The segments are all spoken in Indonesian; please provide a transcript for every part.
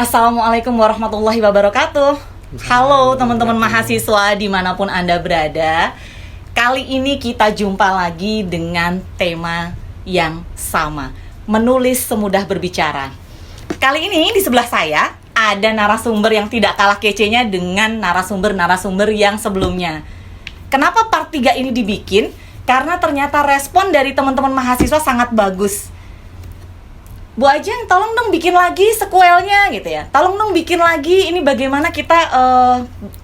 Assalamualaikum warahmatullahi wabarakatuh. Halo teman-teman mahasiswa dimanapun Anda berada. Kali ini kita jumpa lagi dengan tema yang sama, menulis semudah berbicara. Kali ini di sebelah saya ada narasumber yang tidak kalah kecenya dengan narasumber-narasumber yang sebelumnya. Kenapa part 3 ini dibikin? Karena ternyata respon dari teman-teman mahasiswa sangat bagus. Bu Ajeng, tolong dong bikin lagi sequelnya gitu ya. Tolong dong bikin lagi ini bagaimana kita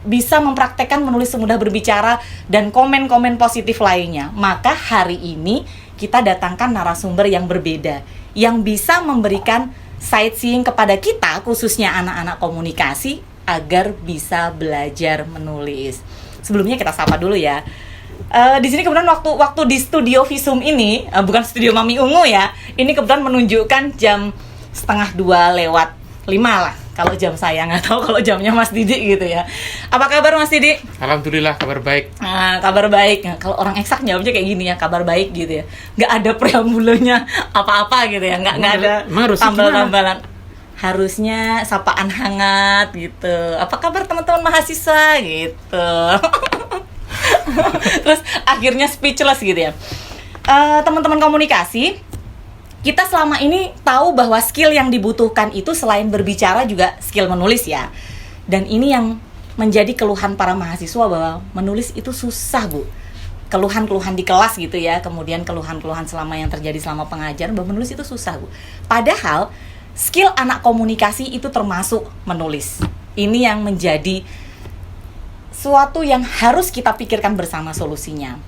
bisa mempraktekkan menulis semudah berbicara dan komen-komen positif lainnya. Maka hari ini kita datangkan narasumber yang berbeda yang bisa memberikan sightseeing kepada kita, khususnya anak-anak komunikasi, agar bisa belajar menulis. Sebelumnya kita sapa dulu ya. Di sini kebetulan waktu di studio Visum ini, bukan studio Mami Ungu ya, ini kebetulan menunjukkan jam 1:30 lah. Kalau jam saya, nggak tahu kalau jamnya Mas Didi gitu ya. Apa kabar Mas Didi? Alhamdulillah kabar baik. Kabar baik. Nah, kalau orang eksak jawabnya kayak gini ya, kabar baik gitu ya. Nggak ada preambulanya apa-apa gitu ya, nggak ada tambal-tambalan. Harusnya sapaan hangat gitu. Apa kabar teman-teman mahasiswa gitu. Terus akhirnya speechless gitu ya. Teman-teman komunikasi, kita selama ini tahu bahwa skill yang dibutuhkan itu selain berbicara juga skill menulis ya. Dan ini yang menjadi keluhan para mahasiswa bahwa menulis itu susah, Bu. Keluhan-keluhan di kelas gitu ya, kemudian keluhan-keluhan selama yang terjadi selama pengajaran bahwa menulis itu susah, Bu. Padahal skill anak komunikasi itu termasuk menulis. Ini yang menjadi suatu yang harus kita pikirkan bersama solusinya.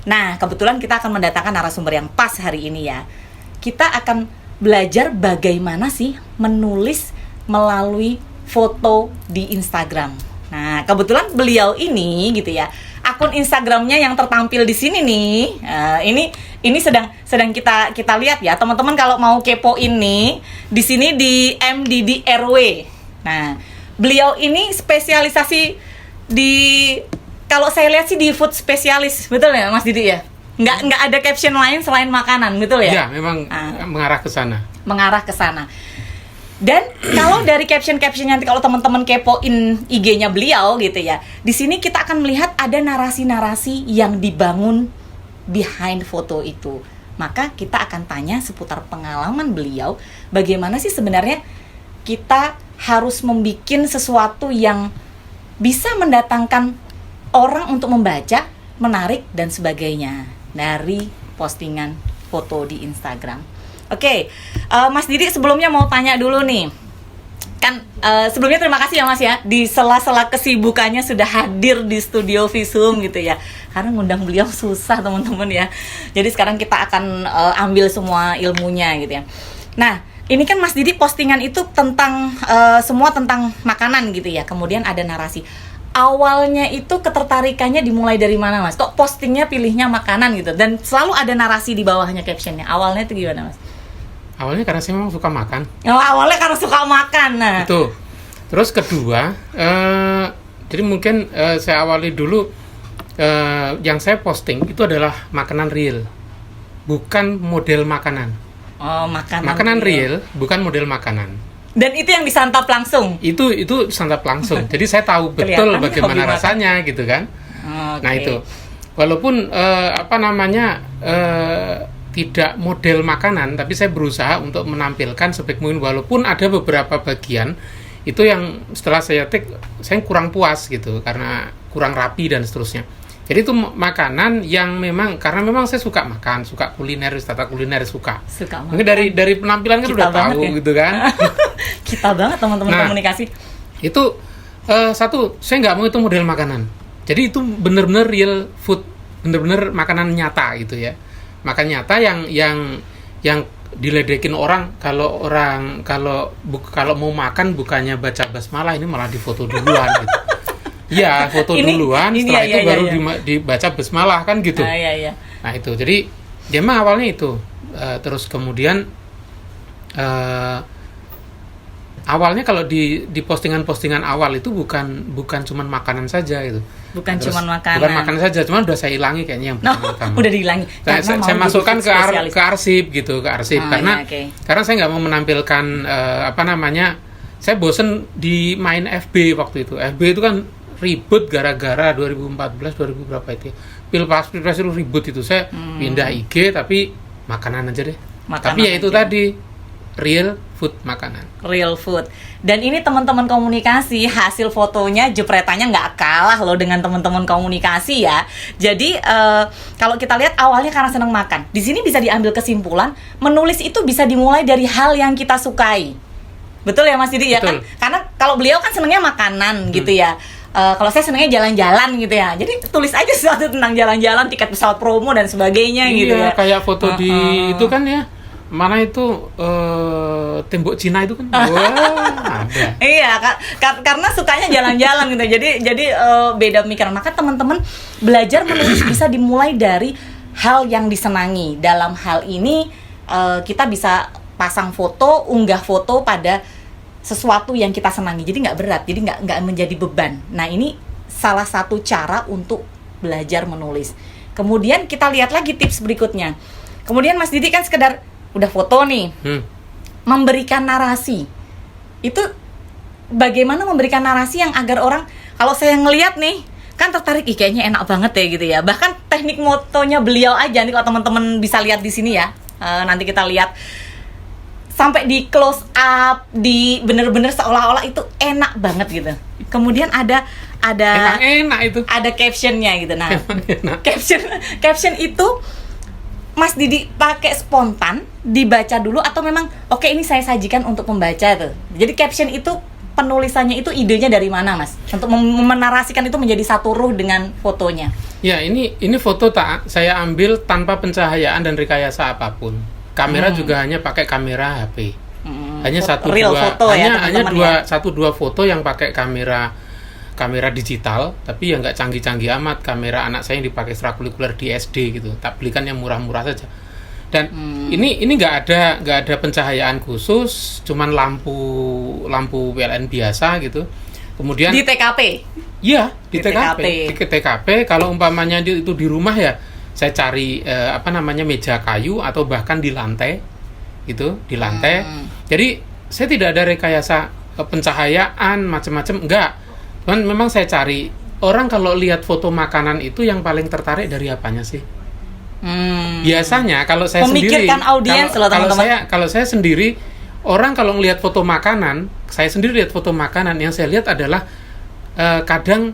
Nah, kebetulan kita akan mendatangkan narasumber yang pas hari ini ya. Kita akan belajar bagaimana sih menulis melalui foto di Instagram. Nah, kebetulan beliau ini gitu ya, akun Instagramnya yang tertampil di sini nih. Ini sedang kita lihat ya, teman-teman kalau mau kepo ini di sini di MDDRW. Nah, beliau ini spesialisasi kalau saya lihat sih di food spesialis, betul ya Mas Didi ya? Nggak ada caption lain selain makanan, betul ya? Iya, memang mengarah ke sana. Mengarah ke sana. Dan kalau dari caption-caption nanti kalau teman-teman kepoin IG-nya beliau gitu ya, di sini kita akan melihat ada narasi-narasi yang dibangun behind foto itu. Maka kita akan tanya seputar pengalaman beliau, bagaimana sih sebenarnya kita harus membuat sesuatu yang bisa mendatangkan orang untuk membaca, menarik, dan sebagainya dari postingan foto di Instagram. Oke, Mas Didi sebelumnya mau tanya dulu nih. Kan sebelumnya terima kasih ya Mas ya, di sela-sela kesibukannya sudah hadir di studio Visum gitu ya. Karena ngundang beliau susah teman-teman ya. Jadi sekarang kita akan ambil semua ilmunya gitu ya. Nah, ini kan Mas Didi postingan itu tentang semua tentang makanan gitu ya. Kemudian ada narasi. Awalnya itu ketertarikannya dimulai dari mana Mas? Kok postingnya pilihnya makanan gitu? Dan selalu ada narasi di bawahnya captionnya. Awalnya itu gimana Mas? Awalnya karena saya memang suka makan. Oh, awalnya karena suka makan. Nah. Itu. Terus kedua, jadi mungkin saya awali dulu yang saya posting itu adalah makanan real, bukan model makanan. Oh, makanan real, bukan model makanan. Dan itu yang disantap langsung? Itu santap langsung. Jadi saya tahu betul bagaimana rasanya gitu kan. Okay. Nah itu, walaupun tidak model makanan, tapi saya berusaha untuk menampilkan sebaik mungkin. Walaupun ada beberapa bagian itu yang setelah saya take, saya kurang puas gitu karena kurang rapi dan seterusnya. Jadi itu makanan yang memang, karena memang saya suka makan, suka kuliner, wisata kuliner, suka mungkin dari penampilan kan kita udah tahu ya? Gitu kan. Kita banget teman-teman komunikasi. Itu satu, saya nggak mau itu model makanan. Jadi itu benar-benar real food, benar-benar makanan nyata gitu ya. Makan nyata yang diledekin orang kalau mau makan bukannya baca basmalah, ini malah difoto duluan gitu. Iya, foto duluan, setelah itu baru dibaca basmalah kan gitu. Iya. Nah itu, jadi dia mah awalnya itu. Terus kemudian awalnya kalau di postingan-postingan awal itu bukan cuma makanan saja gitu. Bukan cuma makanan. Bukan makanan saja, cuma udah saya hilangi kayaknya yang pertama. Udah dihilangi. Saya masukkan ke arsip gitu, karena saya nggak mau menampilkan saya bosen di main FB waktu itu. FB itu kan ribut gara-gara 2014 2000 berapa itu ya. Pilpres itu ribut itu. Saya pindah IG tapi makanan aja deh. Tapi ya itu tadi real food, makanan. Real food. Dan ini teman-teman komunikasi, hasil fotonya jepretannya nggak kalah loh dengan teman-teman komunikasi ya. Jadi kalau kita lihat awalnya karena senang makan. Di sini bisa diambil kesimpulan, menulis itu bisa dimulai dari hal yang kita sukai. Betul ya Mas Didi ya kan? Karena kalau beliau kan senangnya makanan gitu ya. Kalau saya senangnya jalan-jalan gitu ya. Jadi tulis aja sesuatu tentang jalan-jalan, tiket pesawat promo dan sebagainya gitu ya. Kayak foto di itu kan ya. Mana itu tembok Cina itu kan? Wah, ada. Iya, karena sukanya jalan-jalan gitu. Jadi beda pemikiran. Maka teman-teman belajar menulis bisa dimulai dari hal yang disenangi. Dalam hal ini kita bisa pasang foto, unggah foto pada sesuatu yang kita senangi. Jadi nggak berat, jadi nggak menjadi beban. Nah ini salah satu cara untuk belajar menulis. Kemudian kita lihat lagi tips berikutnya. Kemudian Mas Didi kan sekedar udah foto nih, memberikan narasi. Itu bagaimana memberikan narasi yang agar orang, kalau saya ngelihat nih, kan tertarik, kayaknya enak banget ya gitu ya. Bahkan teknik motonya beliau aja nih, kalau teman-teman bisa lihat di sini ya, nanti kita lihat sampai di close up, di bener-bener seolah-olah itu enak banget gitu. Kemudian ada enak itu. Ada captionnya gitu. Nah, enak. caption itu Mas Didi pakai spontan, dibaca dulu atau memang oke ini saya sajikan untuk pembaca tuh. Jadi caption itu penulisannya itu idenya dari mana Mas? Untuk menarasikan itu menjadi satu ruh dengan fotonya. Ya, ini foto saya ambil tanpa pencahayaan dan rekayasa apapun. Kamera juga hanya pakai kamera HP. Hanya satu dua foto yang pakai kamera digital, tapi ya nggak canggih-canggih amat. Kamera anak saya yang dipakai ekstrakurikuler di SD gitu. Tak belikan yang murah-murah saja. Dan ini nggak ada pencahayaan khusus, cuman lampu PLN biasa gitu. Kemudian di TKP. Iya, di TKP. Kalau umpamanya itu di rumah ya, saya cari meja kayu atau bahkan di lantai gitu, di lantai. Jadi saya tidak ada rekayasa pencahayaan macam-macam, enggak. Cuman memang saya cari orang kalau lihat foto makanan itu yang paling tertarik dari apanya sih? Biasanya kalau saya memikirkan sendiri, audiens kalau saya sendiri, orang kalau melihat foto makanan, saya sendiri lihat foto makanan, yang saya lihat adalah kadang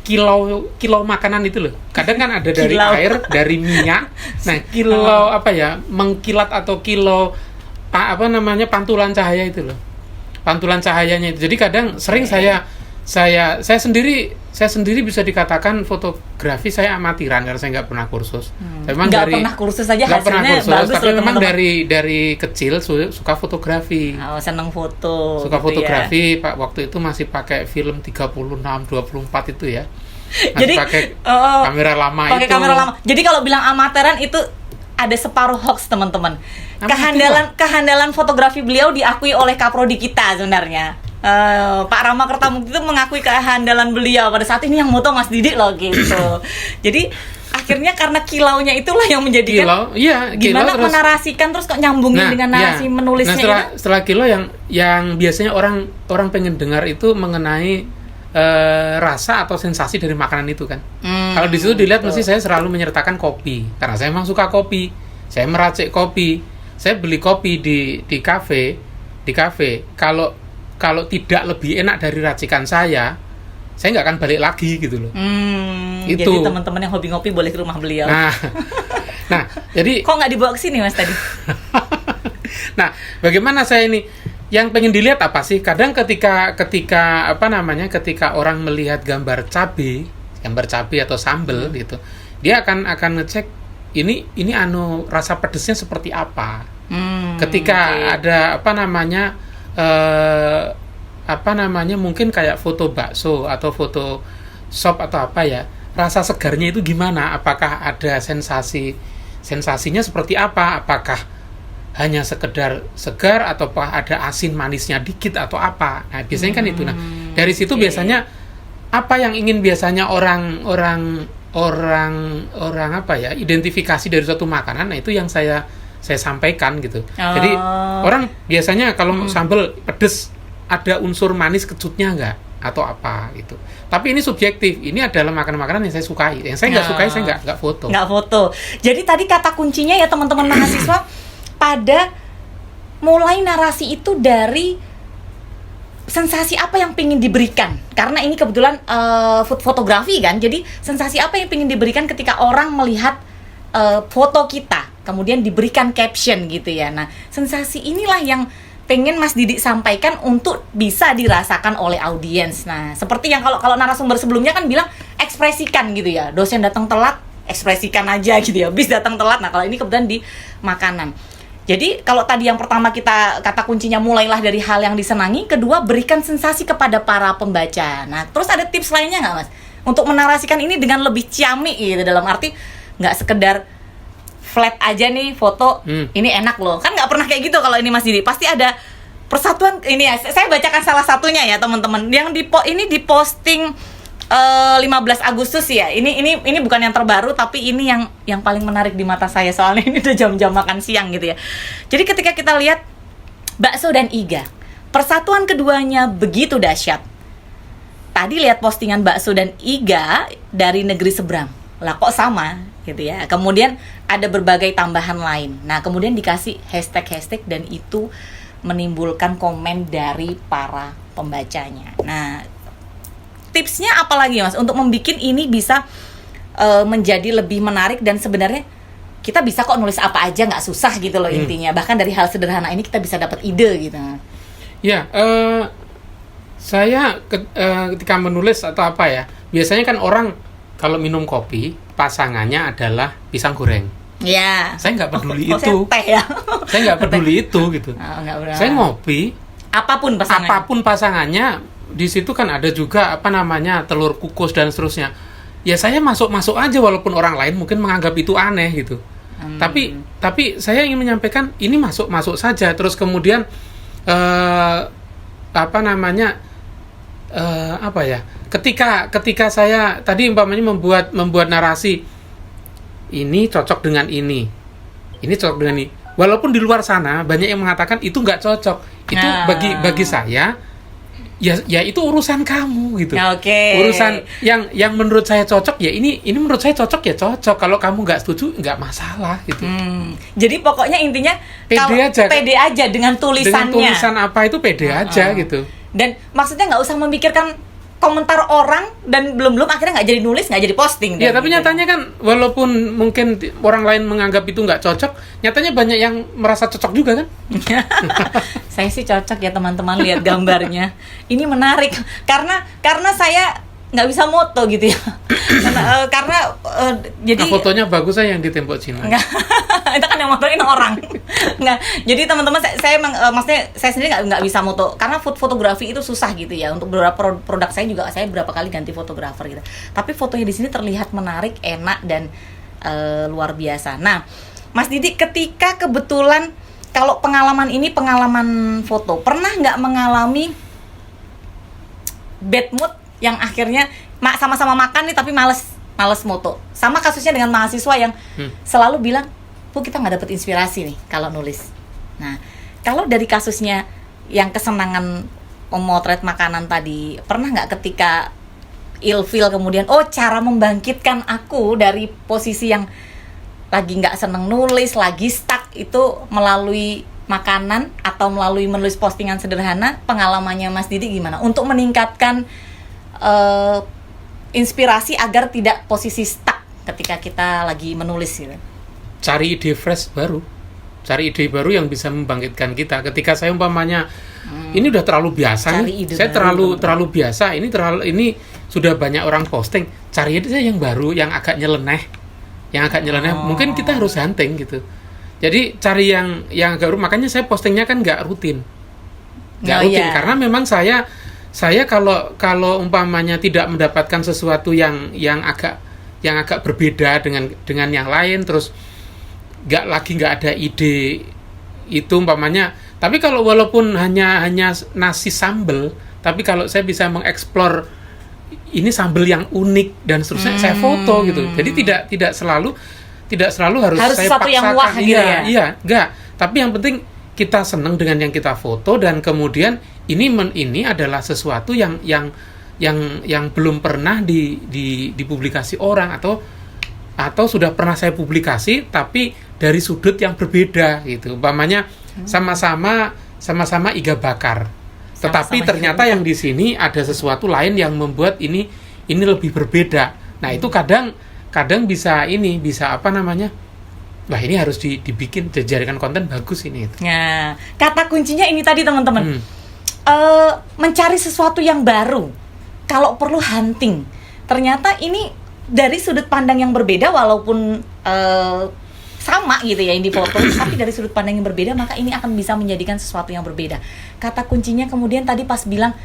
kilau makanan itu loh. Kadang kan ada dari air, dari minyak. Nah, mengkilat atau pantulan cahaya itu loh. Pantulan cahayanya itu. Jadi kadang sering saya sendiri bisa dikatakan fotografi saya amatiran karena saya nggak pernah kursus. Pernah kursus aja hasilnya bagus. Tapi memang dari kecil suka fotografi. Seneng foto. Suka gitu fotografi. Ya. Pak waktu itu masih pakai film 36, 24 itu ya. Jadi pakai kamera lama itu. Pakai kamera lama. Jadi kalau bilang amateran itu ada separuh hoax teman-teman. Kehandalan fotografi beliau diakui oleh kaprodi kita sebenarnya. Pak Rama Kertamukti itu mengakui kehandalan beliau pada saat ini yang moto Mas Didi loh gitu. Jadi akhirnya karena kilaunya itulah yang menjadikan gimana terus, menarasikan terus kok nyambungin dengan narasi menulisnya. Setelah kilo yang biasanya orang pengen dengar itu mengenai rasa atau sensasi dari makanan itu kan. Kalau di situ dilihat mesti saya selalu menyertakan kopi karena saya memang suka kopi. Saya meracik kopi. Saya beli kopi di kafe. Kalau tidak lebih enak dari racikan saya nggak akan balik lagi gitu loh. Itu. Jadi teman-teman yang hobi ngopi boleh ke rumah beliau. Nah, jadi kok nggak dibawa ke sini Mas tadi? Nah, bagaimana saya ini yang pengen dilihat apa sih? Kadang ketika orang melihat gambar cabai atau sambal gitu, dia akan ngecek ini rasa pedesnya seperti apa. Ketika ada mungkin kayak foto bakso atau foto sop atau apa ya, rasa segarnya itu gimana? Apakah ada sensasinya seperti apa? Apakah hanya sekedar segar ataukah ada asin manisnya dikit atau apa? Nah, biasanya kan itu. Nah, dari situ biasanya apa yang ingin biasanya orang identifikasi dari suatu makanan, nah itu yang saya saya sampaikan gitu. Jadi orang biasanya kalau sambal pedes ada unsur manis kecutnya nggak atau apa gitu. Tapi ini subjektif. Ini adalah makanan-makanan yang saya sukai. Yang saya nggak sukai saya nggak foto. Nggak foto. Jadi tadi kata kuncinya ya teman-teman mahasiswa pada mulai narasi itu dari sensasi apa yang ingin diberikan, karena ini kebetulan fotografi kan, jadi sensasi apa yang ingin diberikan ketika orang melihat foto kita, kemudian diberikan caption gitu ya. Nah, sensasi inilah yang pengen Mas Didik sampaikan untuk bisa dirasakan oleh audiens. Nah, seperti yang kalau narasumber sebelumnya kan bilang ekspresikan gitu ya, dosen datang telat, ekspresikan aja gitu ya, bis datang telat. Nah, kalau ini kebetulan di makanan. Jadi kalau tadi yang pertama kita kata kuncinya mulailah dari hal yang disenangi, kedua berikan sensasi kepada para pembaca. Nah terus ada tips lainnya nggak Mas? Untuk menarasikan ini dengan lebih ciamik gitu, dalam arti nggak sekedar flat aja nih foto, ini enak loh. Kan nggak pernah kayak gitu kalau ini Mas Didi. Pasti ada persatuan, ini ya, saya bacakan salah satunya ya teman-teman. Yang ini diposting 15 Agustus ya. Ini bukan yang terbaru, tapi ini yang paling menarik di mata saya, soalnya ini udah jam-jam makan siang gitu ya. Jadi ketika kita lihat bakso dan iga, persatuan keduanya begitu dahsyat. Tadi lihat postingan bakso dan iga dari negeri seberang. Lah kok sama gitu ya. Kemudian ada berbagai tambahan lain. Nah, kemudian dikasih hashtag dan itu menimbulkan komen dari para pembacanya. Nah, tipsnya apa lagi Mas untuk membuat ini bisa menjadi lebih menarik, dan sebenarnya kita bisa kok nulis apa aja, nggak susah gitu loh intinya. Bahkan dari hal sederhana ini kita bisa dapat ide gitu. Ya, saya ketika menulis atau apa ya, biasanya kan orang kalau minum kopi pasangannya adalah pisang goreng. Ya. Saya nggak peduli itu. Teh ya. Saya nggak peduli itu gitu. Saya ngopi. Apapun pasangannya. Di situ kan ada juga telur kukus dan seterusnya. Ya saya masuk aja walaupun orang lain mungkin menganggap itu aneh gitu. Tapi saya ingin menyampaikan ini masuk saja. Terus kemudian ketika saya tadi umpamanya membuat narasi, ini cocok dengan ini cocok dengan ini. Walaupun di luar sana banyak yang mengatakan itu nggak cocok. Itu bagi saya ya itu urusan kamu gitu. Urusan yang menurut saya cocok ya ini menurut saya cocok ya cocok. Kalau kamu nggak setuju nggak masalah gitu. Jadi pokoknya intinya pede aja dengan tulisannya. Dengan tulisan apa itu pede aja gitu. Dan maksudnya nggak usah memikirkan komentar orang, dan belum akhirnya nggak jadi nulis, nggak jadi posting. Ya tapi gitu. Nyatanya kan walaupun mungkin orang lain menganggap itu nggak cocok, nyatanya banyak yang merasa cocok juga kan. Saya sih cocok ya teman-teman, lihat gambarnya. Ini menarik karena saya nggak bisa moto gitu ya. Jadi fotonya bagus saya yang di tembok Cina. Itu kan yang motoin orang. Jadi teman-teman maksudnya saya sendiri nggak bisa moto karena fotografi itu susah gitu ya. Untuk beberapa produk saya juga saya berapa kali ganti fotografer gitu. Tapi fotonya di sini terlihat menarik, enak dan luar biasa. Nah, Mas Didi, ketika kebetulan kalau pengalaman foto, pernah nggak mengalami bad mood yang akhirnya sama-sama makan nih tapi males moto? Sama kasusnya dengan mahasiswa yang selalu bilang, Bu, kita nggak dapet inspirasi nih kalau nulis. Nah, kalau dari kasusnya yang kesenangan memotret makanan tadi, pernah nggak ketika ilfeel kemudian, cara membangkitkan aku dari posisi yang lagi nggak seneng nulis, lagi stuck, itu melalui makanan atau melalui menulis postingan sederhana? Pengalamannya Mas Didi gimana untuk meningkatkan inspirasi agar tidak posisi stuck ketika kita lagi menulis gitu? Cari ide fresh baru, cari ide baru yang bisa membangkitkan kita. Ketika saya umpamanya ini udah terlalu biasa nih, saya terlalu biasa, ini sudah banyak orang posting, cari aja yang baru, yang agak nyeleneh, mungkin kita harus hunting gitu. Jadi cari yang agak baru, makanya saya postingnya kan nggak rutin, karena memang saya kalau umpamanya tidak mendapatkan sesuatu yang agak berbeda dengan yang lain, terus nggak ada ide itu umpamanya. Tapi kalau walaupun hanya nasi sambel, tapi kalau saya bisa mengeksplor ini sambel yang unik dan seterusnya, saya foto gitu. Jadi tidak selalu harus saya sesuatu paksakan. yang wah gitu ya. Iya, enggak. Tapi yang penting kita senang dengan yang kita foto, dan kemudian ini adalah sesuatu yang belum pernah dipublikasi orang, atau sudah pernah saya publikasi tapi dari sudut yang berbeda gitu. Umpamanya sama-sama iga bakar. Tetapi ternyata yang di sini ada sesuatu lain yang membuat ini lebih berbeda. Nah, itu kadang bisa apa namanya? Wah, ini harus dibikin, dijadikan konten bagus ini. Nah, kata kuncinya ini tadi teman-teman. Mencari sesuatu yang baru. Kalau perlu hunting. Ternyata ini dari sudut pandang yang berbeda, walaupun sama gitu ya yang difoto, tapi dari sudut pandang yang berbeda, maka ini akan bisa menjadikan sesuatu yang berbeda. Kata kuncinya kemudian tadi pas bilang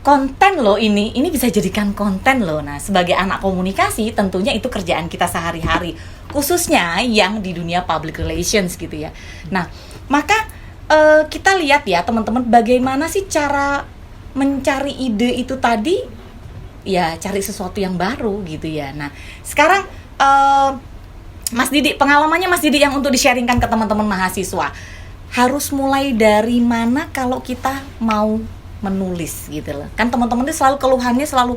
konten loh, ini bisa jadikan konten loh. Nah, sebagai anak komunikasi tentunya itu kerjaan kita sehari-hari, khususnya yang di dunia public relations gitu ya. Nah, maka kita lihat ya teman-teman, bagaimana sih cara mencari ide itu tadi, ya cari sesuatu yang baru gitu ya. Nah, sekarang Mas Didi, pengalamannya Mas Didi yang untuk di-sharingkan ke teman-teman mahasiswa, harus mulai dari mana kalau kita mau menulis gitu loh. Kan teman-teman itu selalu keluhannya selalu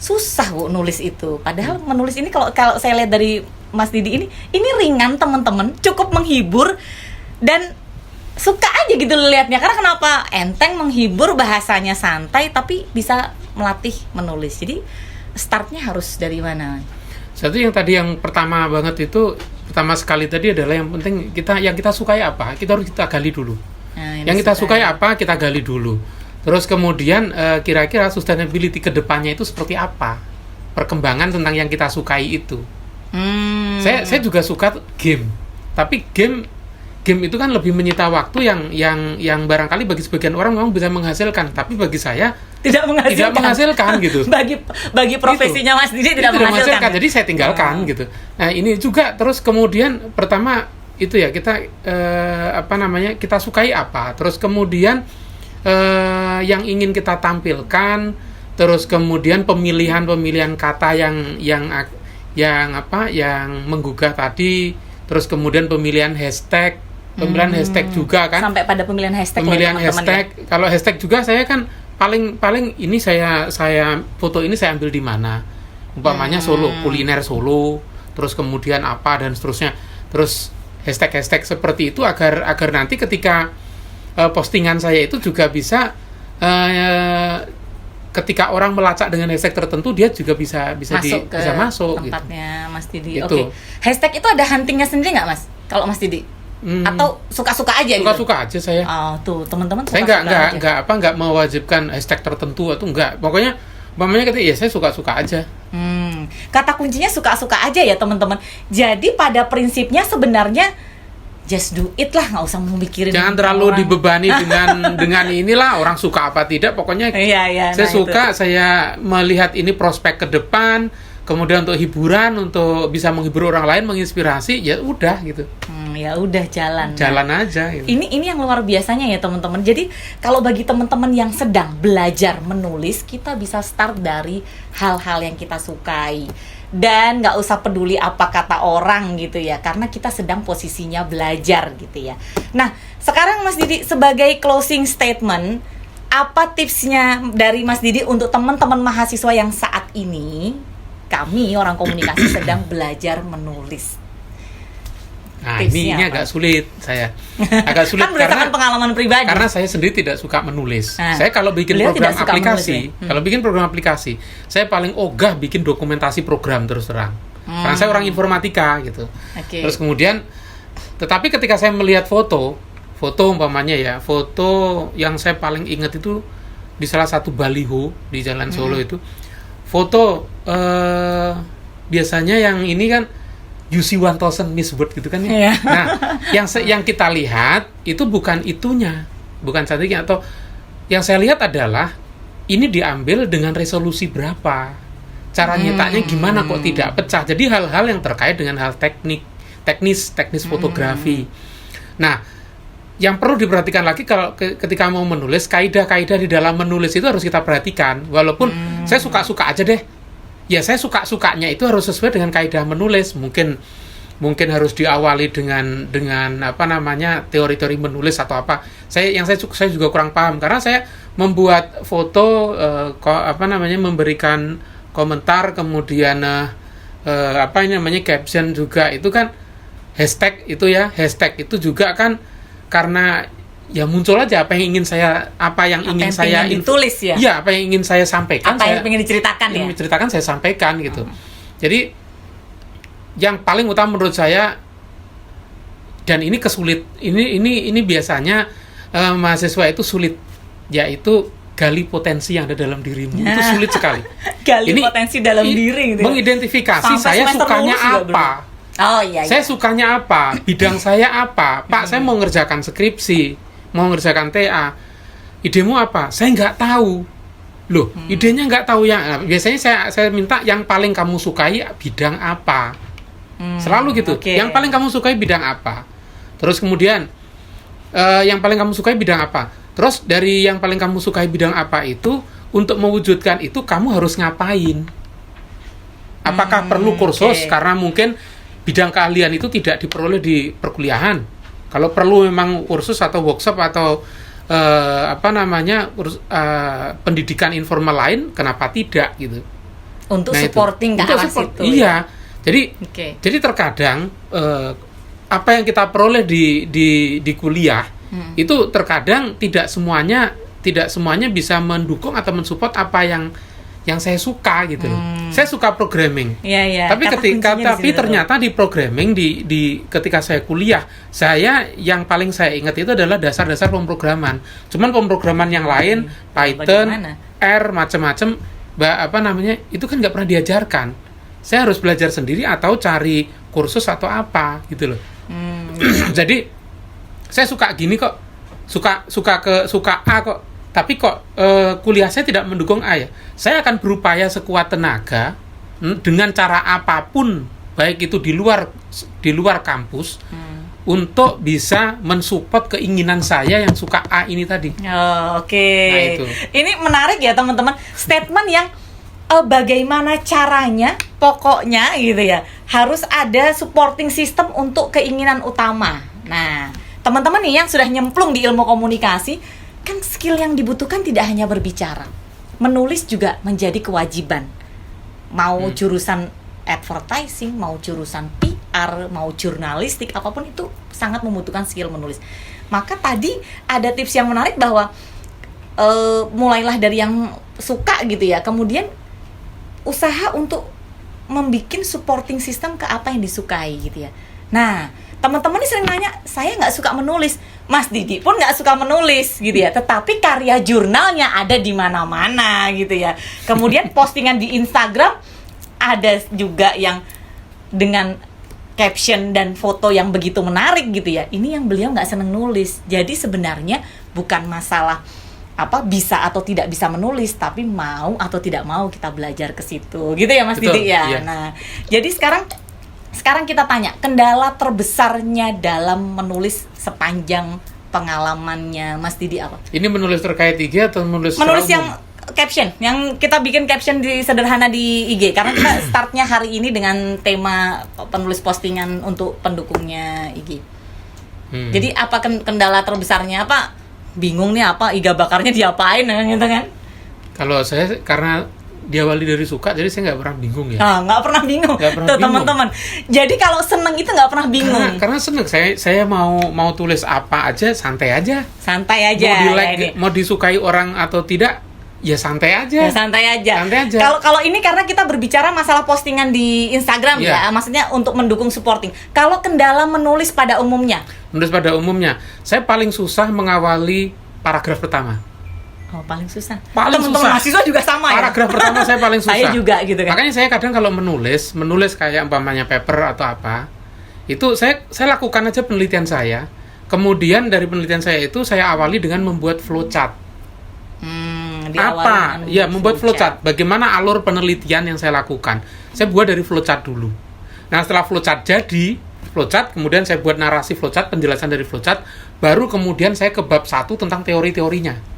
susah Bu nulis itu. Padahal menulis ini kalau saya lihat dari Mas Didi ini ringan teman-teman, cukup menghibur dan suka aja gitu lihatnya. Karena kenapa? Enteng, menghibur, bahasanya santai, tapi bisa melatih menulis. Jadi startnya harus dari mana? Satu yang pertama banget itu, pertama sekali tadi adalah yang penting yang kita sukai apa, kita harus gali dulu. Nah, yang kita sukai apa, kita gali dulu. Terus kemudian kira-kira sustainability ke depannya itu seperti apa? Perkembangan tentang yang kita sukai itu. Saya juga suka game. Tapi game itu kan lebih menyita waktu yang barangkali bagi sebagian orang memang bisa menghasilkan, tapi bagi saya tidak menghasilkan gitu. Bagi profesinya gitu. Mas Didi tidak menghasilkan. Jadi saya tinggalkan gitu. Nah, ini juga terus kemudian pertama itu ya kita kita sukai apa, terus kemudian yang ingin kita tampilkan, terus kemudian pemilihan kata yang menggugah tadi, terus kemudian pemilihan hashtag juga kan, sampai pada pemilihan hashtag ya. Kalau hashtag juga saya kan paling ini saya foto ini saya ambil di mana, umpamanya Solo, kuliner Solo, terus kemudian apa dan seterusnya, terus hashtag seperti itu agar nanti ketika postingan saya itu juga bisa ketika orang melacak dengan hashtag tertentu, dia juga bisa masuk tempatnya gitu. Mas Didi. Gitu. Oke. Hashtag itu ada huntingnya sendiri nggak Mas? Kalau Mas Didi? Atau suka-suka aja gitu? Suka-suka aja saya. Oh, tuh teman-teman saya nggak mewajibkan hashtag tertentu atau enggak. Pokoknya ketika ya saya suka-suka aja. Kata kuncinya suka-suka aja ya teman-teman. Jadi pada prinsipnya sebenarnya just do it lah, nggak usah mikirin. Jangan terlalu dibebani dengan inilah orang suka apa tidak. Pokoknya saya suka, itu. Saya melihat ini prospek ke depan, kemudian untuk hiburan, untuk bisa menghibur orang lain, menginspirasi, ya udah gitu. Ya udah jalan aja. Gitu. Ini yang luar biasanya ya teman-teman. Jadi kalau bagi teman-teman yang sedang belajar menulis, kita bisa start dari hal-hal yang kita sukai. Dan nggak usah peduli apa kata orang gitu ya, karena kita sedang posisinya belajar gitu ya. Nah, sekarang Mas Didi sebagai closing statement, apa tipsnya dari Mas Didi untuk teman-teman mahasiswa yang saat ini kami orang komunikasi sedang belajar menulis? Nah, ini agak sulit saya. Agak sulit kan berdasarkan pengalaman pribadi. Karena saya sendiri tidak suka menulis. Saya kalau bikin program aplikasi, saya paling ogah bikin dokumentasi program terus terang. Karena saya orang informatika gitu. Terus kemudian tetapi ketika saya melihat foto umpamanya ya, foto yang saya paling ingat itu di salah satu baliho di Jalan Solo itu. Foto biasanya yang ini kan You see 1000 misword gitu kan ya. Nah, yang kita lihat itu bukan itunya, bukan cantiknya, atau yang saya lihat adalah ini diambil dengan resolusi berapa, cara nyetaknya gimana kok tidak pecah. Jadi hal-hal yang terkait dengan hal teknis fotografi. Nah, yang perlu diperhatikan lagi kalau ketika mau menulis, kaidah-kaidah di dalam menulis itu harus kita perhatikan. Walaupun saya suka-suka aja deh. Ya saya suka-sukanya itu harus sesuai dengan kaidah menulis. Mungkin mungkin harus diawali dengan apa namanya teori-teori menulis atau apa. Saya juga kurang paham karena saya membuat foto memberikan komentar, kemudian caption juga, itu kan hashtag itu juga kan karena ya muncul aja apa yang ingin saya ditulis ya. Iya, apa yang ingin saya sampaikan, yang pengen diceritakan ya. Yang diceritakan saya sampaikan gitu. Jadi yang paling utama menurut saya, dan ini ini biasanya mahasiswa itu sulit, yaitu gali potensi yang ada dalam dirimu. Itu sulit sekali. Gali potensi dalam diri gitu. Mengidentifikasi saya sukanya apa. Oh iya. Saya sukanya apa, bidang saya apa. Pak, saya mau ngerjakan skripsi, mau ngerjakan TA. Idemu apa? Saya nggak tahu. Loh, idenya nggak tahu. Biasanya saya minta yang paling kamu sukai bidang apa. Selalu gitu. Okay. Yang paling kamu sukai bidang apa? Terus kemudian yang paling kamu sukai bidang apa? Terus dari yang paling kamu sukai bidang apa itu, untuk mewujudkan itu kamu harus ngapain? Apakah perlu kursus? Karena mungkin bidang keahlian itu tidak diperoleh di perkuliahan. Kalau perlu memang kursus atau workshop atau pendidikan informal lain, kenapa tidak gitu? Untuk supporting ke arah situ. Iya. Jadi terkadang apa yang kita peroleh di kuliah itu terkadang tidak semuanya bisa mendukung atau mensupport apa yang saya suka gitu. Saya suka programming. Iya. Tapi ternyata di programming ketika saya kuliah, yang paling saya ingat itu adalah dasar-dasar pemrograman. Cuman pemrograman yang lain, Python, R, macam-macam, itu kan nggak pernah diajarkan. Saya harus belajar sendiri atau cari kursus atau apa gitu loh. Jadi saya suka gini kok, suka A kok, tapi kok kuliah saya tidak mendukung A ya. Saya akan berupaya sekuat tenaga dengan cara apapun, baik itu di luar kampus, untuk bisa mensupport keinginan saya yang suka A ini tadi. Oke. Nah, itu. Ini menarik ya teman-teman, statement yang bagaimana caranya, pokoknya gitu ya, harus ada supporting system untuk keinginan utama. Nah, teman-teman nih yang sudah nyemplung di ilmu komunikasi, kan skill yang dibutuhkan tidak hanya berbicara, menulis juga menjadi kewajiban. Mau jurusan advertising, mau jurusan PR, mau jurnalistik, apapun itu sangat membutuhkan skill menulis. Maka tadi ada tips yang menarik bahwa mulailah dari yang suka gitu ya, kemudian usaha untuk membuat supporting system ke apa yang disukai gitu ya. Nah, teman-teman ini sering nanya, saya nggak suka menulis. Mas Didi pun nggak suka menulis gitu ya, tetapi karya jurnalnya ada di mana-mana gitu ya. Kemudian postingan di Instagram ada juga yang dengan caption dan foto yang begitu menarik gitu ya. Ini yang beliau nggak seneng nulis. Jadi sebenarnya bukan masalah bisa atau tidak bisa menulis, tapi mau atau tidak mau kita belajar ke situ gitu ya Mas Didi ya. Iya. Nah, jadi sekarang kita tanya, kendala terbesarnya dalam menulis sepanjang pengalamannya Mas Didi apa? Ini menulis terkait IG atau menulis yang caption, yang kita bikin caption sederhana di IG, karena kita startnya hari ini dengan tema penulis postingan untuk pendukungnya IG. Jadi apa kendala terbesarnya, apa? Bingung nih apa, iga bakarnya diapain gitu kan? Kalau saya karena diawali dari suka, jadi saya nggak pernah bingung ya. Nggak pernah bingung. Tuh teman-teman. Jadi kalau seneng itu nggak pernah bingung. Karena seneng, saya mau tulis apa aja, santai aja. Santai aja. Mau di-like, mau disukai orang atau tidak, ya santai aja. Santai aja. Kalau ini karena kita berbicara masalah postingan di Instagram ya, maksudnya untuk mendukung supporting. Kalau kendala menulis pada umumnya, saya paling susah mengawali paragraf pertama. Paling susah. Teman-teman mahasiswa juga sama ya. Paragraf pertama saya paling susah. Saya juga gitu kan. Makanya saya kadang kalau menulis kayak umpamanya paper atau apa, itu saya lakukan aja penelitian saya. Kemudian dari penelitian saya itu saya awali dengan membuat flowchart. Membuat flowchart. Bagaimana alur penelitian yang saya lakukan? Saya buat dari flowchart dulu. Nah, setelah flowchart jadi, kemudian saya buat narasi flowchart, penjelasan dari flowchart, baru kemudian saya ke bab 1 tentang teori-teorinya.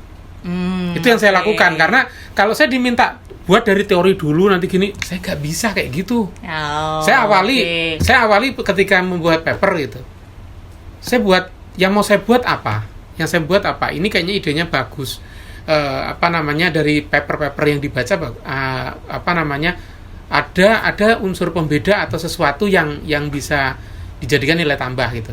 Itu yang saya lakukan, karena kalau saya diminta buat dari teori dulu nanti gini, saya nggak bisa kayak gitu. Oh, Saya oke. awali ketika membuat paper gitu. Saya buat yang mau saya buat apa? Yang saya buat apa? Ini kayaknya idenya bagus. Dari paper-paper yang dibaca ada unsur pembeda atau sesuatu yang bisa dijadikan nilai tambah gitu.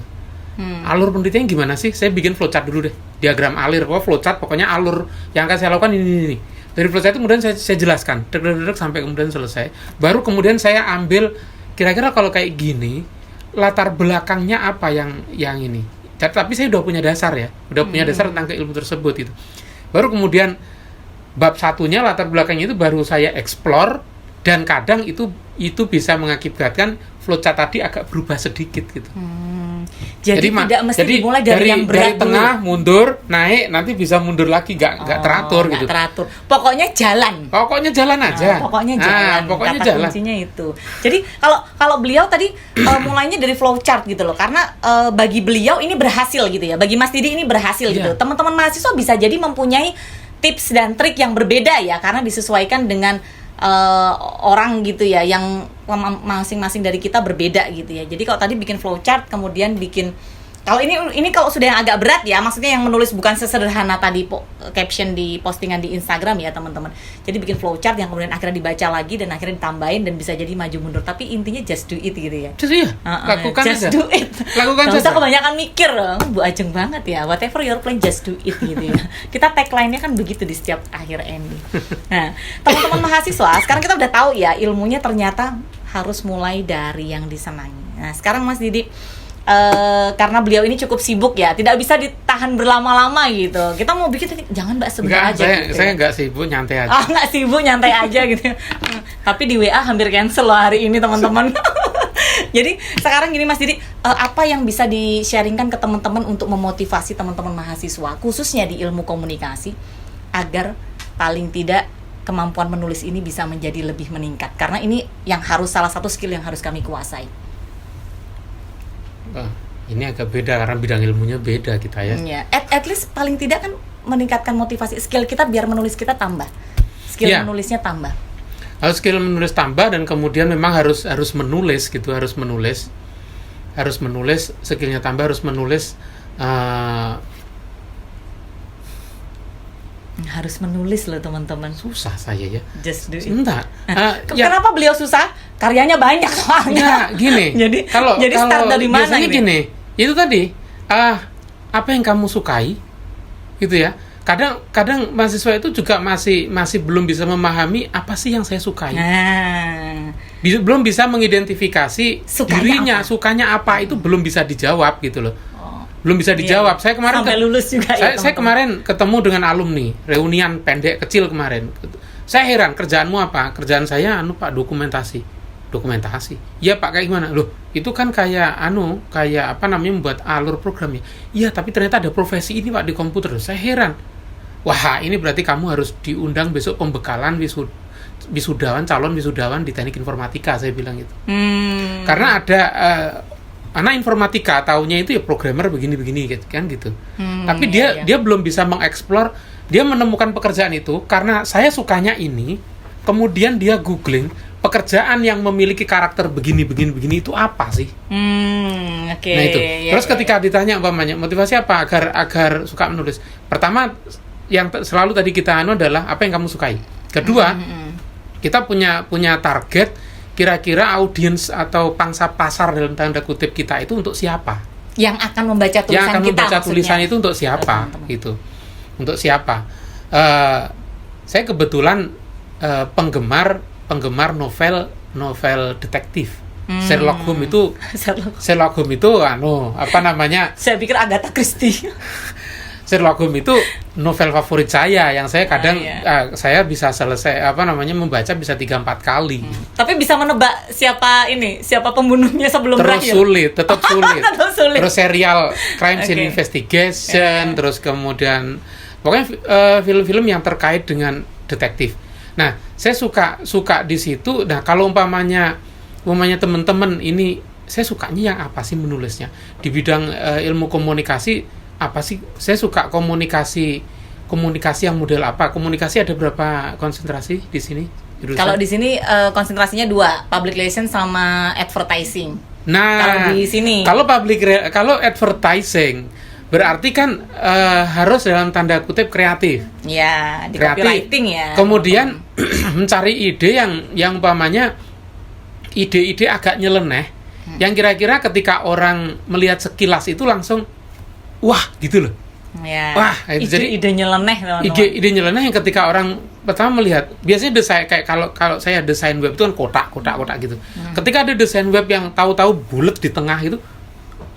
Alur penelitian gimana sih? Saya bikin flowchart dulu deh. Diagram alir, flowchart pokoknya alur yang akan saya lakukan ini. Dari flowchart itu kemudian saya jelaskan, sampai kemudian selesai. Baru kemudian saya ambil kira-kira kalau kayak gini latar belakangnya apa yang ini. Tapi saya udah punya dasar ya, punya dasar tentang keilmu tersebut gitu. Baru kemudian bab satunya latar belakangnya itu baru saya explore dan kadang itu bisa mengakibatkan flowchart tadi agak berubah sedikit gitu. Jadi tidak mesti dimulai dari yang berat dari tengah mundur naik nanti bisa mundur lagi nggak teratur gitu. Teratur. Pokoknya jalan. Pokoknya jalan aja. Pokoknya jalan. Pokoknya kata jalan. kuncinya itu. Jadi kalau beliau tadi mulainya dari flowchart gitu loh, karena bagi beliau ini berhasil gitu ya. Bagi Mas Didi ini berhasil gitu. Teman-teman mahasiswa bisa jadi mempunyai tips dan trik yang berbeda ya, karena disesuaikan dengan orang gitu ya, yang masing-masing dari kita berbeda gitu ya. Jadi kalau tadi bikin flowchart, kemudian bikin, kalau ini kalau sudah yang agak berat ya, maksudnya yang menulis bukan sesederhana tadi caption di postingan di Instagram ya teman-teman. Jadi bikin flowchart yang kemudian akhirnya dibaca lagi dan akhirnya ditambahin dan bisa jadi maju mundur. Tapi intinya just do it gitu ya. Lakukan just aja. do it. Lakukan Nggak saja. usah kebanyakan mikir. Bu Ajeng banget ya. Whatever your plan, just do it gitu ya. Kita tagline-nya kan begitu di setiap akhir ending. Nah, teman-teman mahasiswa, sekarang kita udah tahu ya ilmunya ternyata harus mulai dari yang disenangi. Nah, sekarang Mas Didi, karena beliau ini cukup sibuk ya, tidak bisa ditahan berlama-lama gitu. Kita mau bikin, jangan Mbak sebentar aja gitu. Saya nggak sibuk, nyantai aja. Nggak sibuk, nyantai aja gitu. Tapi di WA hampir cancel loh hari ini teman-teman. Jadi sekarang gini Mas Didi, apa yang bisa di-sharingkan ke teman-teman untuk memotivasi teman-teman mahasiswa, khususnya di ilmu komunikasi, agar paling tidak kemampuan menulis ini bisa menjadi lebih meningkat? Karena ini yang harus, salah satu skill yang harus kami kuasai. Ini agak beda karena bidang ilmunya beda kita ya. Ya, at least paling tidak kan meningkatkan motivasi, skill kita biar menulis kita tambah, skill menulisnya tambah. Harus skill menulis tambah dan kemudian memang harus menulis gitu, harus menulis, skillnya tambah, harus menulis. Harus menulis loh teman-teman. Susah saya ya. Just do it. Sebentar. Kenapa beliau susah? Karyanya banyak soalnya. Gini. jadi start dari mana biasanya gini? Itu tadi apa yang kamu sukai gitu ya. Kadang mahasiswa itu juga masih belum bisa memahami apa sih yang saya sukai. Belum bisa mengidentifikasi dirinya, sukanya apa itu belum bisa dijawab gitu loh. Belum bisa dijawab. Saya kemarin sampai lulus juga saya kemarin ketemu dengan alumni, reunian pendek kecil kemarin. Saya heran, kerjaanmu apa? Kerjaan saya Pak, dokumentasi. Iya Pak, kayak gimana? Loh, itu kan kayak membuat alur programnya. Iya, tapi ternyata ada profesi ini Pak di komputer. Saya heran. Wah, ini berarti kamu harus diundang besok pembekalan calon wisudawan di teknik informatika, saya bilang gitu. Karena ada anak informatika taunya itu ya programmer begini gitu kan gitu. Tapi dia belum bisa mengeksplor, dia menemukan pekerjaan itu karena saya sukanya ini, kemudian dia googling pekerjaan yang memiliki karakter begini itu apa sih? Nah itu. Terus ketika ditanya umpamanya motivasi apa agar suka menulis? Pertama yang selalu tadi kita adalah apa yang kamu sukai. Kedua, kita punya target, kira-kira audiens atau pangsa pasar dalam tanda kutip kita itu untuk siapa? Yang akan membaca tulisan yang akan kita membaca tulisan itu untuk siapa? Gitu. Untuk siapa? Saya kebetulan penggemar novel detektif. Sherlock Holmes itu Saya pikir Agatha Christie. Sherlock Holmes itu novel favorit saya yang saya kadang saya bisa selesai membaca bisa 3-4 kali. Tapi bisa menebak siapa pembunuhnya sebelum berakhir. Tetap sulit. Terus serial crime scene investigation, terus kemudian pokoknya film-film yang terkait dengan detektif. Nah, saya suka di situ. Nah, kalau umpamanya teman-teman ini saya sukanya yang apa sih menulisnya? Di bidang ilmu komunikasi apa sih? Saya suka komunikasi yang model apa? Komunikasi ada berapa konsentrasi di sini? jurusan. Kalau di sini konsentrasinya dua, public relations sama advertising. Nah, Kalau di sini, kalau advertising berarti kan harus dalam tanda kutip kreatif. ya di Kreatif. copywriting ya. Kemudian mencari ide yang umpamanya ide-ide agak nyeleneh, yang kira-kira ketika orang melihat sekilas itu langsung wah gitu loh. Ya. Wah, itu jadi ide nyeleneh teman-teman. ide nyeleneh yang ketika orang pertama melihat, biasanya desain kayak kalau saya desain web itu kan kotak gitu. Ketika ada desain web yang tahu-tahu bulat di tengah itu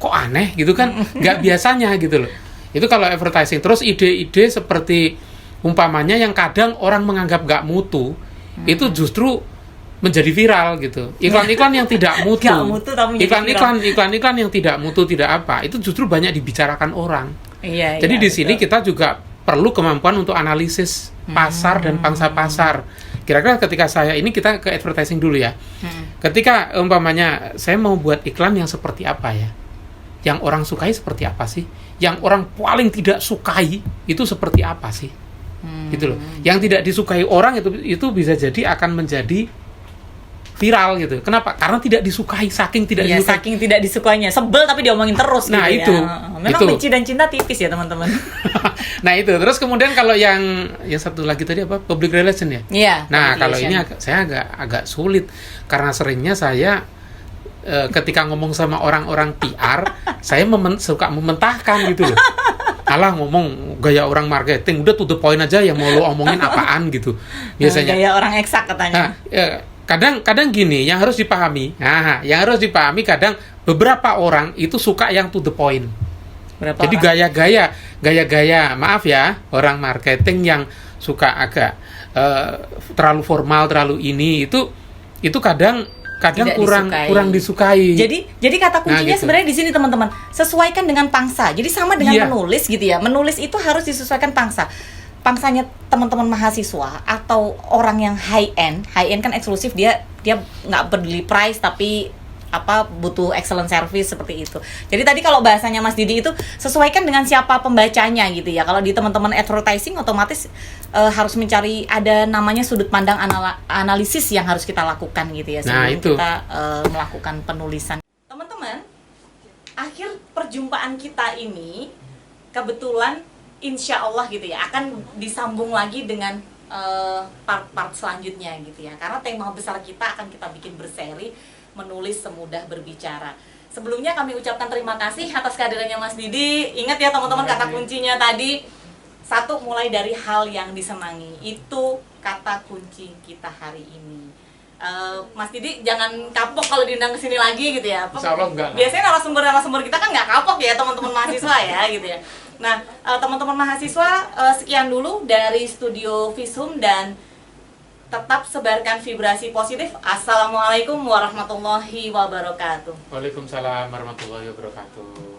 kok aneh gitu kan, nggak biasanya gitu loh. Itu kalau advertising. Terus ide-ide seperti umpamanya yang kadang orang menganggap nggak mutu, itu justru menjadi viral gitu. Iklan-iklan yang tidak mutu, Nggak mutu tapi menjadi viral. iklan-iklan yang tidak mutu, tidak apa, itu justru banyak dibicarakan orang. Iya. Jadi iya, di sini betul. kita juga perlu kemampuan untuk analisis pasar dan pangsa pasar. Kira-kira ketika kita ke advertising dulu ya. Ketika umpamanya saya mau buat iklan yang seperti apa ya? Yang orang sukai seperti apa sih? Yang orang paling tidak sukai itu seperti apa sih? Gitu loh. Yang tidak disukai orang itu bisa jadi akan menjadi viral gitu. Kenapa? Karena tidak disukai, saking tidak Iya, disukai. saking tidak disukainya, sebel tapi diomongin terus Nah, gitu itu. ya. Memang Itu. benci dan cinta tipis ya teman-teman. Nah itu, terus kemudian kalau yang satu lagi tadi apa, public relation ya. Iya. Nah kalau publication. ini saya agak sulit karena seringnya saya ketika ngomong sama orang-orang PR, saya suka mementahkan gitu loh. Alah ngomong gaya orang marketing, udah to the point aja, yang mau lo omongin apaan gitu biasanya. Gaya orang eksak katanya. Nah, kadang gini, yang harus dipahami. Nah, yang harus dipahami kadang beberapa orang itu suka yang to the point. Berapa Jadi orang? gaya-gaya, maaf ya, orang marketing yang suka agak terlalu formal, terlalu ini itu kadang Tidak kurang disukai. Jadi kata kuncinya gitu. sebenarnya di sini teman-teman, sesuaikan dengan pangsa. Jadi sama dengan Iya. menulis gitu ya. Menulis itu harus disesuaikan pangsa. Pangsanya teman-teman mahasiswa atau orang yang high end kan eksklusif, dia nggak peduli price tapi butuh excellent service seperti itu. Jadi tadi kalau bahasanya Mas Didi itu sesuaikan dengan siapa pembacanya gitu ya. Kalau di teman-teman advertising otomatis harus mencari, ada namanya sudut pandang analisis yang harus kita lakukan gitu ya sebelum itu. kita melakukan penulisan. Teman-teman, akhir perjumpaan kita ini kebetulan insya Allah gitu ya akan disambung lagi dengan part-part selanjutnya gitu ya. Karena tema besar kita akan kita bikin berseri, menulis semudah berbicara. Sebelumnya kami ucapkan terima kasih atas kehadirannya Mas Didi. Ingat ya teman-teman, kata kuncinya tadi, satu, mulai dari hal yang disenangi. Itu kata kunci kita hari ini. Mas Didi jangan kapok kalau diundang ke sini lagi gitu ya. Insya Allah enggak. Biasanya narasumber kita kan nggak kapok ya teman-teman mahasiswa ya gitu ya. Nah, teman-teman mahasiswa, sekian dulu dari Studio Visum, dan tetap sebarkan vibrasi positif. Assalamualaikum warahmatullahi wabarakatuh. Waalaikumsalam warahmatullahi wabarakatuh.